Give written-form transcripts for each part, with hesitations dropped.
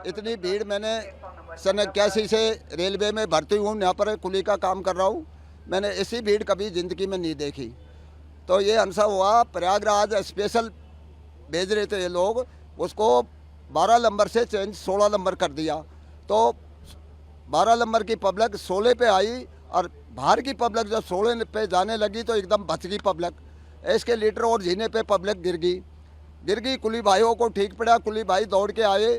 इतनी भीड़ मैंने सन 81 से रेलवे में भर्ती हूँ, यहाँ पर कुली का काम कर रहा हूँ। मैंने ऐसी भीड़ कभी ज़िंदगी में नहीं देखी। तो ये हमसा हुआ, प्रयागराज स्पेशल भेज रहे थे ये लोग, उसको 12 नंबर से चेंज 16 नंबर कर दिया। तो 12 नंबर की पब्लिक 16 पे आई और बाहर की पब्लिक जब 16 पे जाने लगी तो एकदम बच गई पब्लिक। इसके लीटर और जीने पे पब्लिक गिर गई। कुली भाइयों को ठीक पड़ा, कुली भाई दौड़ के आए,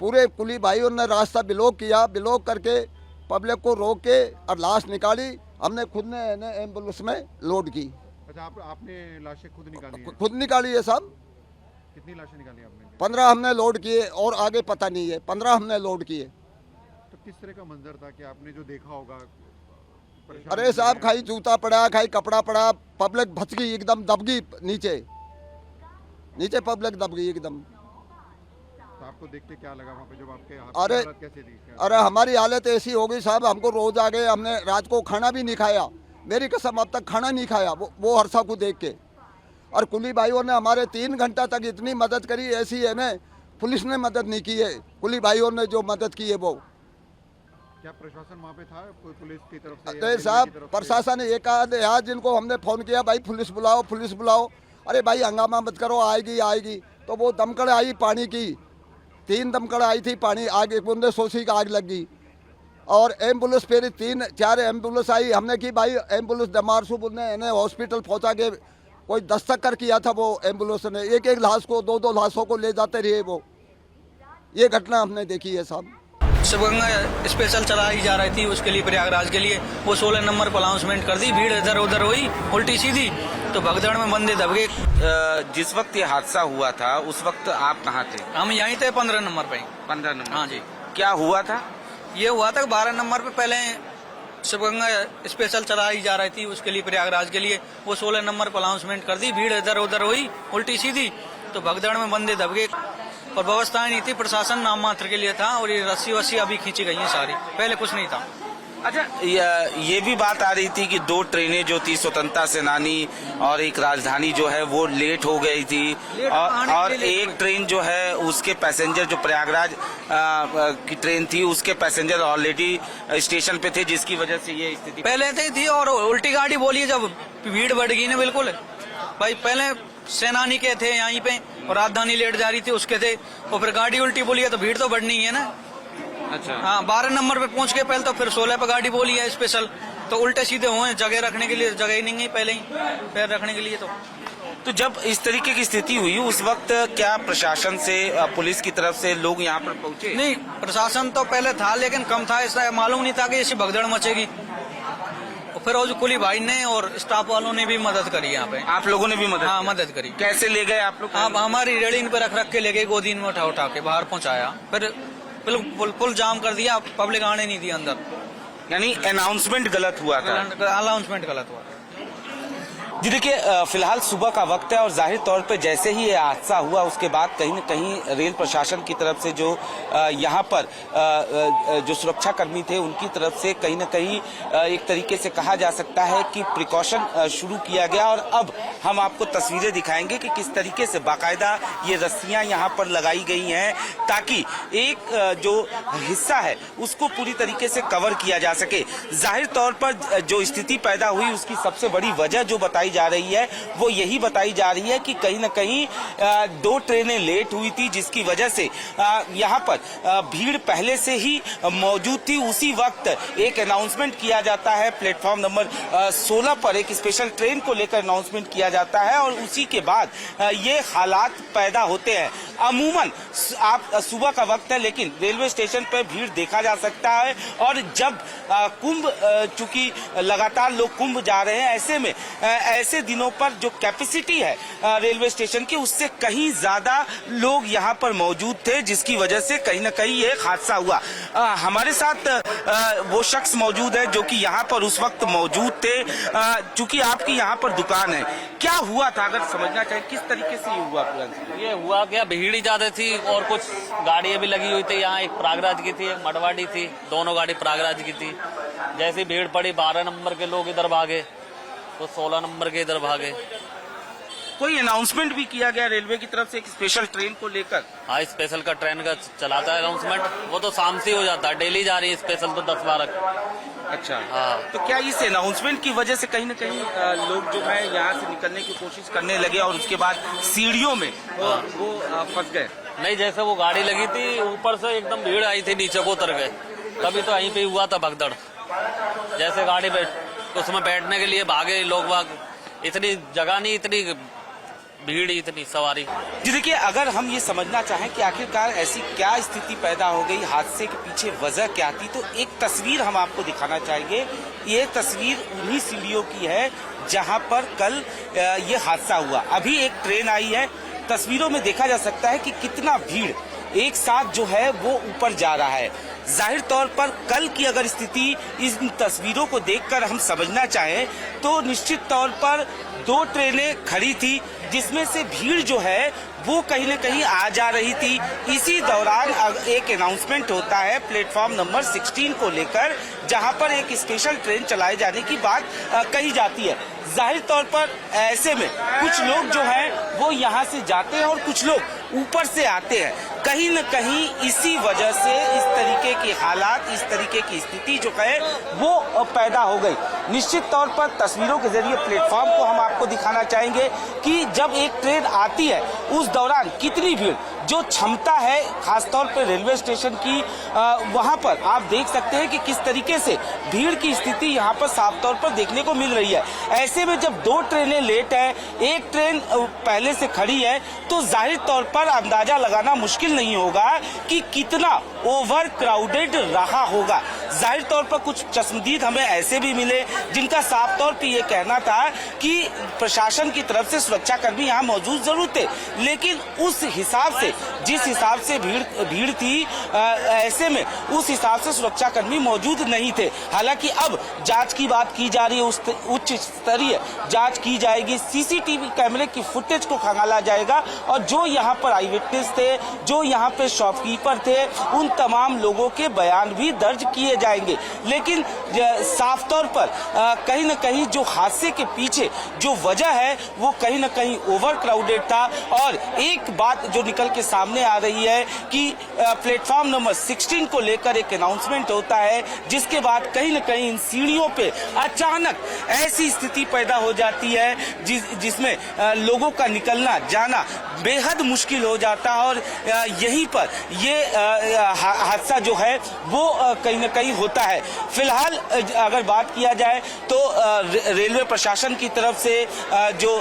पूरे कुली भाइयों ने रास्ता ब्लॉक किया, ब्लॉक करके पब्लिक को रोक के और लाश निकाली। हमने खुद ने एम्बुलेंस में लोड की। अच्छा, आपने लाशें खुद निकाली हैं? खुद निकाली है साहब। कितनी लाशें निकाली आपने? 15 हमने लोड किए और आगे पता नहीं है, 15 हमने लोड किए। तो किस तरह का मंजर था कि आपने जो देखा होगा? अरे साहब, खाई जूता पड़ा, खाई कपड़ा पड़ा, पब्लिक भच गई, एकदम दब गई नीचे पब्लिक दब गई एकदम। तो आपको देख के क्या लगा वहाँ पे जब आपके अरे हालत कैसे थी? अरे हमारी हालत ऐसी हो गई साहब, हमको रोज आ गए, हमने रात को खाना भी नहीं खाया। मेरी कसम, अब तक खाना नहीं खाया वो हरसा को देख के। और कुली भाइयों ने हमारे 3 घंटा तक इतनी मदद करी, ऐसी है ना, पुलिस ने मदद नहीं की है। कुली भाइयों ने जो मदद की है वो। क्या प्रशासन वहाँ पे था कोई पुलिस की तरफ से? अरे साहब, प्रशासन एक आध आज जिनको हमने फ़ोन किया, भाई पुलिस बुलाओ। अरे भाई हंगामा मत करो, आएगी। तो वो दमकड़ आई पानी की, 3 दमकड़ आई थी पानी, आग एक बूंदे सोसी का आग लग गई। और एम्बुलेंस फिर 3-4 एम्बुलेंस आई। हमने की भाई एम्बुलेंस डमारसू ने इन्हें हॉस्पिटल पहुंचा के कोई दस्तक कर किया था वो एम्बुलेंस ने, एक लाश को 2 लाशों को ले जाते रहे वो। ये घटना हमने देखी है साहब। शिवगंगा स्पेशल चलाई जा रही थी, उसके लिए प्रयागराज के लिए वो 16 नंबर पर अनाउंसमेंट कर दी। भीड़ इधर उधर हुई उल्टी सीधी, तो भगदड़ में बंदे दब गए। जिस वक्त ये हादसा हुआ था उस वक्त आप कहाँ थे? हम यहीं थे 15 नंबर पे। 15 नंबर? हाँ जी। क्या हुआ था? ये हुआ था 12 नंबर पे पहले शिवगंगा स्पेशल चलाई जा रही थी, उसके लिए प्रयागराज के लिए वो 16 नंबर पर अनाउंसमेंट कर दी। भीड़ इधर उधर हुई उल्टी सीधी, तो भगदड़ में बंदे दब गए और व्यवस्थाएं नहीं थी। प्रशासन नाम मात्र के लिए था और ये रस्सी वस्सी अभी खींची गई है सारी, पहले कुछ नहीं था। अच्छा, ये भी बात आ रही थी कि 2 ट्रेनें जो थी स्वतंत्रता सेनानी और एक राजधानी जो है वो लेट हो गई थी, और एक ट्रेन जो है उसके पैसेंजर जो प्रयागराज की ट्रेन थी उसके पैसेंजर ऑलरेडी स्टेशन पे थे, जिसकी वजह से ये स्थिति पहले थी। और उल्टी गाड़ी बोली जब भीड़ बढ़ गई ना, बिल्कुल भाई, पहले सेनानी के थे यहीं पे और राजधानी लेट जा रही थी उसके थे, और फिर गाड़ी उल्टी बोली है तो भीड़ तो बढ़नी ही है ना। अच्छा, हाँ, 12 नंबर पे पहुंच के पहले, तो फिर 16 पे गाड़ी बोली है स्पेशल, तो उल्टे सीधे हुए, जगह रखने के लिए जगह ही नहीं है पहले ही पैर रखने के लिए। तो जब इस तरीके की स्थिति हुई उस वक्त क्या प्रशासन से, पुलिस की तरफ से लोग यहाँ पर पहुंचे? नहीं, प्रशासन तो पहले था लेकिन कम था, ऐसा मालूम नहीं था कि ऐसी भगदड़ मचेगी। फिर वो जो कुली भाई ने और स्टाफ वालों ने भी मदद करी यहाँ पे। आप लोगों ने भी मदद? हाँ, मदद करी। कैसे ले गए आप लोग? आप हमारी रेलिंग पे रख के ले गए, गोदी में उठा के बाहर पहुंचाया, फिर बिल्कुल जाम कर दिया, पब्लिक आने नहीं दी अंदर। यानी अनाउंसमेंट गलत हुआ था? अनाउंसमेंट गलत हुआ। जी देखिए, फिलहाल सुबह का वक्त है और जाहिर तौर पे जैसे ही ये हादसा हुआ उसके बाद कहीं न कहीं रेल प्रशासन की तरफ से जो यहाँ पर जो सुरक्षा कर्मी थे उनकी तरफ से कहीं न कहीं एक तरीके से कहा जा सकता है कि प्रिकॉशन शुरू किया गया। और अब हम आपको तस्वीरें दिखाएंगे कि किस तरीके से बाकायदा ये रस्सियां यहाँ पर लगाई गई हैं ताकि एक जो हिस्सा है उसको पूरी तरीके से कवर किया जा सके। जाहिर तौर पर जो स्थिति पैदा हुई उसकी सबसे बड़ी वजह जो बताई जा रही है वो यही बताई जा रही है कि कहीं न कहीं 2 ट्रेनें लेट हुई थी, जिसकी वजह से यहाँ पर भीड़ पहले से ही मौजूद थी। उसी वक्त एक अनाउंसमेंट किया जाता है प्लेटफॉर्म नंबर 16 पर, एक स्पेशल ट्रेन को लेकर अनाउंसमेंट किया जाता है और उसी के बाद ये हालात पैदा होते हैं। अमूमन आप सुबह का वक्त है लेकिन रेलवे स्टेशन पर भीड़ देखा जा सकता है, और जब कुंभ, चूंकि लगातार लोग कुंभ जा रहे हैं, ऐसे में ऐसे दिनों पर जो कैपेसिटी है रेलवे स्टेशन की उससे कहीं ज्यादा लोग यहाँ पर मौजूद थे, जिसकी वजह से कहीं न कहीं ये हादसा हुआ। हमारे साथ वो शख्स मौजूद है जो कि यहाँ पर उस वक्त मौजूद थे। चूंकि आपकी यहाँ पर दुकान है, क्या हुआ था अगर समझना चाहिए, किस तरीके से ये हुआ? ये हुआ क्या, भीड़ ही ज्यादा थी और कुछ गाड़ियां भी लगी हुई थी। यहाँ एक प्रयागराज की थी, एक मडवाड़ी थी, दोनों गाड़ी प्रयागराज की थी। जैसी भीड़ पड़ी 12 नंबर के लोग इधर भागे तो 16 नंबर के इधर भागे। कोई अनाउंसमेंट भी किया गया रेलवे की तरफ से एक स्पेशल ट्रेन को लेकर? हाँ, स्पेशल का ट्रेन का चलाता है अनाउंसमेंट, वो तो शाम से हो जाता है, डेली जा रही है स्पेशल तो 10-12। अच्छा, हाँ। तो क्या इस अनाउंसमेंट की वजह से कहीं न कहीं लोग जो है यहाँ से निकलने की कोशिश करने लगे और उसके बाद सीढ़ियों में वो फंस गए? नहीं, जैसे वो गाड़ी लगी थी ऊपर से एकदम भीड़ आई थी, नीचे को उतर गए, तभी तो यहीं पे हुआ था भगदड़। जैसे गाड़ी उसमें बैठने के लिए भागे लोग बाग, इतनी जगह नहीं, इतनी भीड़, इतनी सवारी। जी देखिए, अगर हम ये समझना चाहें कि आखिरकार ऐसी क्या स्थिति पैदा हो गई, हादसे के पीछे वजह क्या थी, तो एक तस्वीर हम आपको दिखाना चाहेंगे। ये तस्वीर उन्हीं सीढ़ियों की है जहां पर कल ये हादसा हुआ। अभी एक ट्रेन आई है, तस्वीरों में देखा जा सकता है कि कितना भीड़ एक साथ जो है वो ऊपर जा रहा है। जाहिर तौर पर कल की अगर स्थिति इन तस्वीरों को देखकर हम समझना चाहें तो निश्चित तौर पर 2 ट्रेनें खड़ी थी, जिसमें से भीड़ जो है वो कहीं न कहीं आ जा रही थी। इसी दौरान एक अनाउंसमेंट होता है प्लेटफॉर्म नंबर 16 को लेकर, जहां पर एक स्पेशल ट्रेन चलाए जाने की बात कही जाती है। जाहिर तौर पर ऐसे में कुछ लोग जो हैं वो यहाँ से जाते हैं और कुछ लोग ऊपर से आते हैं। कहीं न कहीं इसी वजह से इस तरीके के हालात, इस तरीके की स्थिति जो है वो पैदा हो गई। निश्चित तौर पर तस्वीरों के जरिए प्लेटफॉर्म को हम आपको दिखाना चाहेंगे कि जब एक ट्रेन आती है उस दौरान कितनी भीड़, जो क्षमता है खासतौर पर रेलवे स्टेशन की, वहां पर आप देख सकते हैं कि किस तरीके से भीड़ की स्थिति यहाँ पर साफ तौर पर देखने को मिल रही है। ऐसे में जब 2 ट्रेनें लेट है, एक ट्रेन पहले से खड़ी है, तो जाहिर तौर पर अंदाजा लगाना मुश्किल नहीं होगा कि कितना ओवर क्राउडेड रहा होगा। जाहिर तौर पर कुछ चश्मदीद हमें ऐसे भी मिले जिनका साफ तौर पर यह कहना था कि प्रशासन की तरफ से सुरक्षाकर्मी यहाँ मौजूद जरूर थे, लेकिन उस हिसाब से, जिस हिसाब से भीड़ थी, ऐसे में उस हिसाब से सुरक्षाकर्मी मौजूद नहीं थे। हालांकि अब जांच की बात की जा रही है, उच्च स्तरीय जांच की जाएगी, सीसीटीवी कैमरे की फुटेज को खंगाला जाएगा और जो यहाँ पर आई विटनेस थे, जो यहाँ पे शॉपकीपर थे, उन तमाम लोगों के बयान भी दर्ज किए जाएंगे। लेकिन साफ तौर पर कहीं न कहीं जो हादसे के पीछे जो वजह है वो कहीं न कहीं ओवर क्राउडेड था। और एक बात जो निकल के सामने आ रही है कि प्लेटफॉर्म नंबर 16 को लेकर एक अनाउंसमेंट होता है, जिसके बाद कहीं न कहीं इन सीढ़ियों पे अचानक ऐसी स्थिति पैदा हो जाती है जिसमें लोगों का निकलना जाना बेहद मुश्किल हो जाता है। और यहीं पर ये हादसा जो है वो कहीं न कहीं होता है। फिलहाल अगर बात किया जाए तो रेलवे प्रशासन की तरफ से जो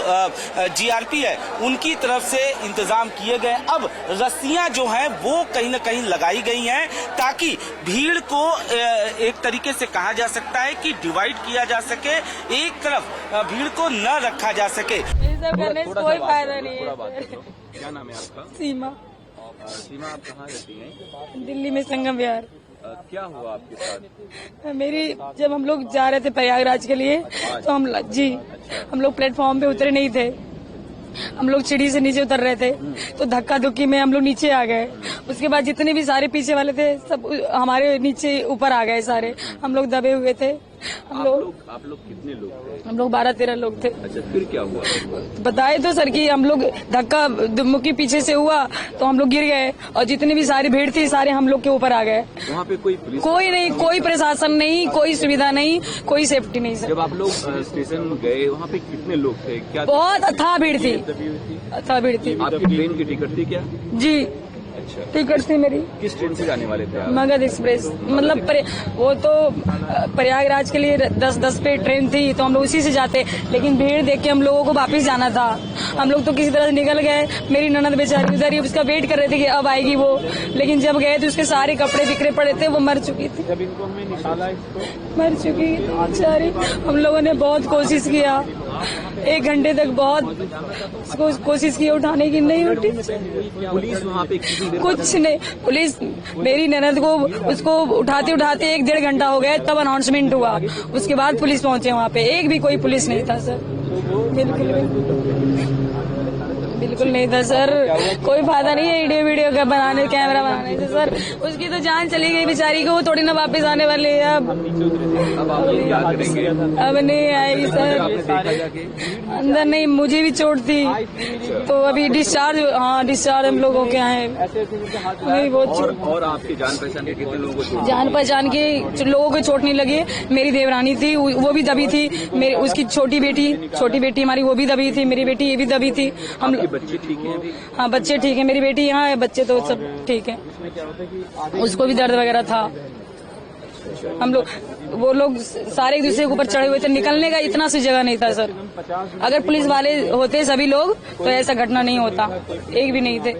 जीआरपी है उनकी तरफ से इंतजाम किए गए। अब रस्सियां जो हैं वो कहीं न कहीं लगाई गई हैं ताकि भीड़ को एक तरीके से कहा जा सकता है कि डिवाइड किया जा सके, एक तरफ भीड़ को न रखा जा सके। ये सब करने से कोई फायदा नहीं है। क्या नाम है आपका? सीमा। सीमा, आप कहाँ रहती हैं? दिल्ली में संगम विहार। क्या हुआ आपके साथ? मेरी जब हम लोग जा रहे थे प्रयागराज के लिए तो हम लोग प्लेटफॉर्म पे उतरे नहीं थे, हम लोग सीढ़ी से नीचे उतर रहे थे तो धक्का धुक्की में हम लोग नीचे आ गए। उसके बाद जितने भी सारे पीछे वाले थे सब हमारे नीचे ऊपर आ गए सारे, हम लोग दबे हुए थे। आप लोग कितने लोग थे? हम लोग 12-13 लोग थे। अच्छा, फिर क्या हुआ? बताए तो सर कि हम लोग धक्का मुक्की पीछे से हुआ तो हम लोग गिर गए और जितनी भी सारी भीड़ थी सारे हम लोग के ऊपर आ गए। वहाँ पे कोई पुलिस? कोई नहीं, कोई प्रशासन नहीं, कोई सुविधा नहीं, कोई सेफ्टी नहीं सर। जब आप लोग स्टेशन गए वहाँ पे कितने लोग थे? क्या बहुत अथाह भीड़ थी, अथाह भीड़ थी। आपकी ट्रेन की टिकट थी क्या? जी, अच्छा, टिकट थी मेरी। किस ट्रेन से जाने वाले थे आप? मगध एक्सप्रेस, मतलब वो तो प्रयागराज के लिए 10-10 पे ट्रेन थी तो हम लोग उसी से जाते, लेकिन भीड़ देख के हम लोगों को वापस जाना था। हम लोग तो किसी तरह से निकल गए। मेरी ननद बेचारी उधर ही उसका वेट कर रहे थे कि अब आएगी वो, लेकिन जब गए तो उसके सारे कपड़े बिखरे पड़े थे, वो मर चुकी थी। जब इनको हमने निकाला मर चुकी थी बेचारी। हम लोगों ने बहुत कोशिश किया, 1 घंटे तक बहुत कोशिश की उठाने की, नहीं उठी। पुलिस वहाँ पे कुछ नहीं, पुलिस मेरी ननद को उसको उठाते उठाते 1-1.5 घंटा हो गया, तब अनाउंसमेंट हुआ। उसके बाद पुलिस पहुंचे वहाँ पे, एक भी कोई पुलिस नहीं था सर, बिल्कुल नहीं था सर। कोई फायदा नहीं है वीडियो का बनाने, कैमरा बनाने से सर। उसकी तो जान चली गई बेचारी को, वो थोड़ी ना वापस आने वाली है। अब नहीं आएगी सर। अंदर नहीं, मुझे भी चोट थी तो अभी डिस्चार्ज हम लोग होके आए हैं। नहीं, बहुत और आपकी जान पहचान के कितने लोगों को चोट? जान पहचान के लोगों को चोट नहीं लगी। मेरी देवरानी थी, वो भी दबी थी। मेरी उसकी छोटी बेटी हमारी वो भी दबी थी। मेरी बेटी ये भी दबी थी। हम लोग बच्चे ठीक हैं अभी? हाँ, बच्चे ठीक है। मेरी बेटी यहाँ है, बच्चे तो सब ठीक है। उसको भी दर्द वगैरह था। हम लोग वो लोग सारे एक दूसरे के ऊपर चढ़े हुए थे, निकलने का इतना सी जगह नहीं था सर। अगर पुलिस वाले होते सभी लोग तो ऐसा घटना नहीं होता, एक भी नहीं थे।